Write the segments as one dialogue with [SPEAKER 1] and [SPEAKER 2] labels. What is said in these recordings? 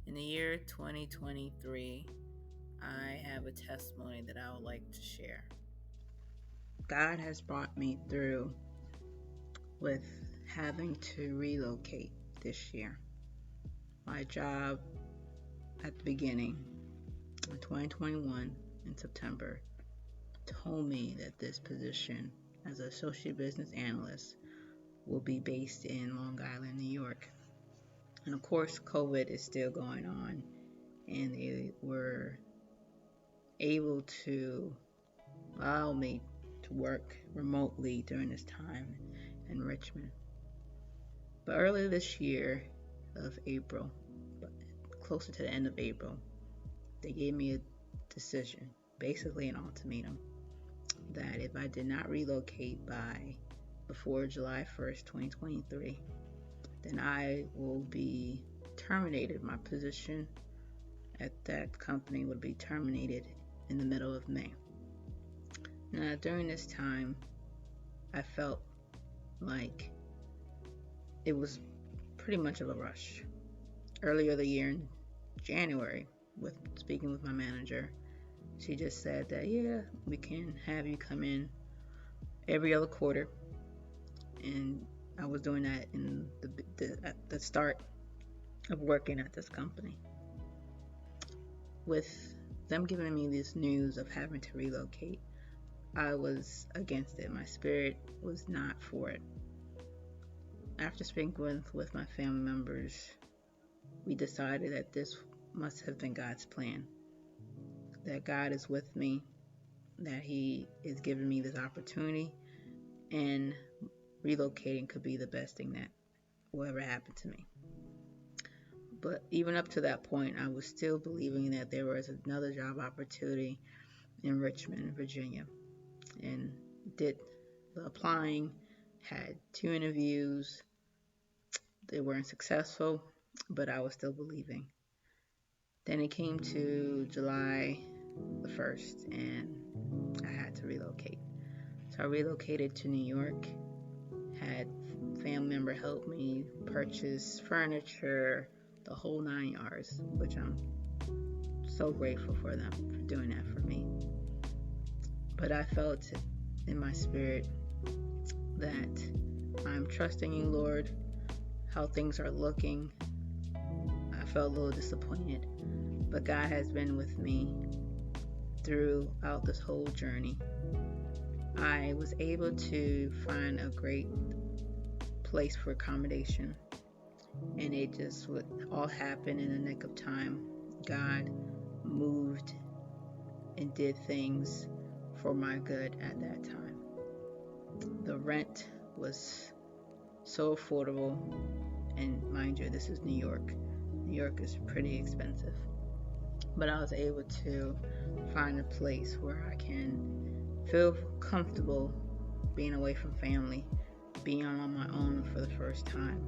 [SPEAKER 1] In the year 2023, I have a testimony that I would like to share. God has brought me through with having to relocate this year. My job at the beginning of 2021 in September told me that this position as an associate business analyst will be based in Long Island, New York. And of course, COVID is still going on, and they were able to allow me to work remotely during this time in Richmond. But earlier this year of April, closer to the end of April, they gave me a decision, basically an ultimatum, that if I did not relocate before July 1st, 2023, then I will be terminated. My position at that company would be terminated in the middle of May. Now, during this time, I felt like it was pretty much of a rush. Earlier the year in January, speaking with my manager, she just said that, yeah, we can have you come in every other quarter. And I was doing that at the start of working at this company. With them giving me this news of having to relocate, I was against it. My spirit was not for it. After speaking with my family members, we decided that this must have been God's plan. That God is with me, that He is giving me this opportunity, and relocating could be the best thing that will ever happen to me. But even up to that point, I was still believing that there was another job opportunity in Richmond, Virginia, and did the applying, had 2 interviews. They weren't successful, but I was still believing. Then it came to July the 1st, and I had to relocate. So I relocated to New York, had family member help me purchase furniture, the whole 9 yards, which I'm so grateful for them for doing that for me. But I felt in my spirit that I'm trusting you, Lord, how things are looking. I felt a little disappointed, but God has been with me throughout this whole journey. I was able to find a great place for accommodation, and it just would all happen in the nick of time. God moved and did things for my good at that time. The rent was so affordable, and mind you, this is New York. New York is pretty expensive, but I was able to find a place where I can feel comfortable being away from family, being on my own for the first time,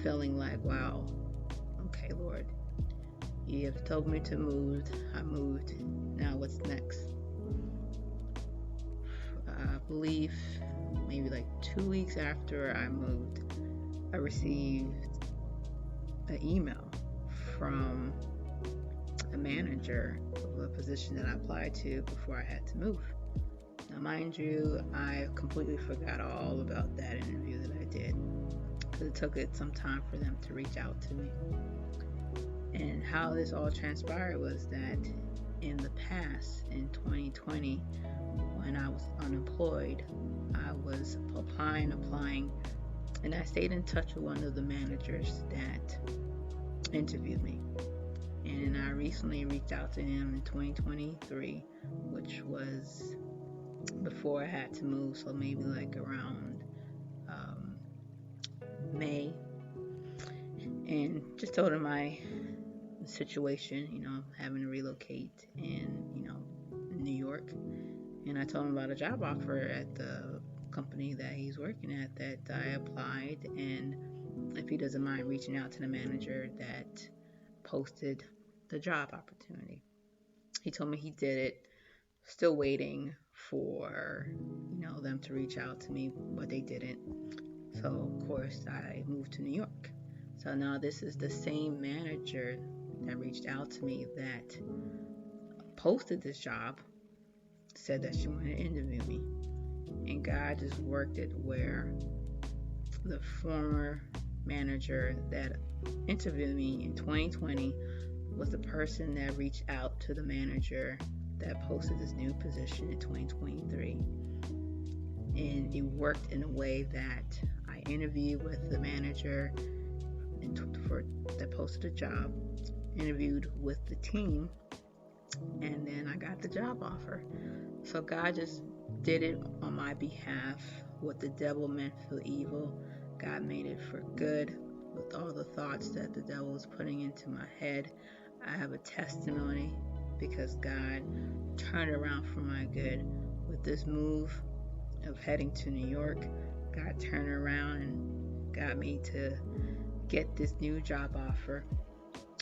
[SPEAKER 1] feeling like, wow, okay, Lord, you have told me to move. I moved. Now what's next? I believe maybe like 2 weeks after I moved, I received an email from a manager of a position that I applied to before I had to move. Now, mind you, I completely forgot all about that interview that I did, because it took some time for them to reach out to me. And how this all transpired was that in the past, in 2020, when I was unemployed, I was applying, and I stayed in touch with one of the managers that interviewed me. And I recently reached out to him in 2023, which was before I had to move, so maybe like around May, and just told him my situation, having to relocate in New York. And I told him about a job offer at the company that he's working at that I applied, and if he doesn't mind reaching out to the manager that posted the job opportunity. He told me he did it, still waiting for them to reach out to me, but they didn't. So of course I moved to New York. So now this is the same manager that reached out to me that posted this job, said that she wanted to interview me. And God just worked it where the former manager that interviewed me in 2020 was the person that reached out to the manager that posted this new position in 2023. And it worked in a way that I interviewed with the manager that posted the job, interviewed with the team, and then I got the job offer. So God just did it on my behalf. What the devil meant for evil, God made it for good. With all the thoughts that the devil was putting into my head, I have a testimony because God turned around for my good. With this move of heading to New York, God turned around and got me to get this new job offer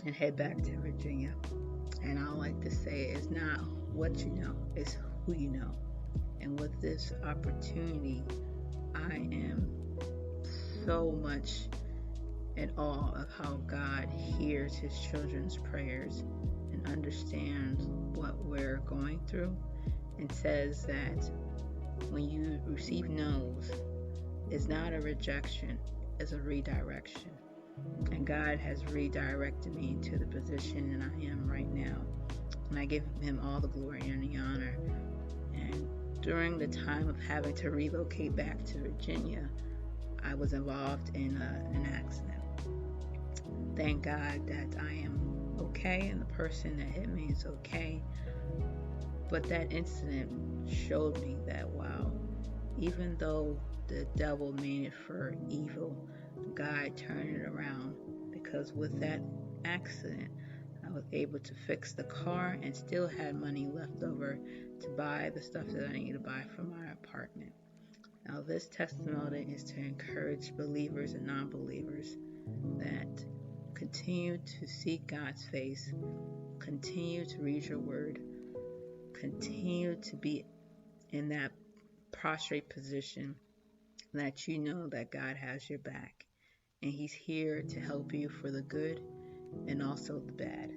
[SPEAKER 1] and head back to Virginia. And I like to say it's not what you know, it's who you know. And with this opportunity, I am so much in awe of how God hears his children's prayers and understands what we're going through, and says that when you receive no's, it's not a rejection, it's a redirection. And God has redirected me to the position that I am right now. And I give him all the glory and the honor. And during the time of having to relocate back to Virginia, I was involved in an accident. Thank God that I am okay and the person that hit me is okay. But that incident showed me that, wow, even though the devil made it for evil, God turned it around, because with that accident, I was able to fix the car and still had money left over to buy the stuff that I need to buy for my apartment. Now, this testimony is to encourage believers and non-believers that continue to seek God's face, continue to read your word, continue to be in that prostrate position, that you know that God has your back and he's here to help you for the good and also the bad.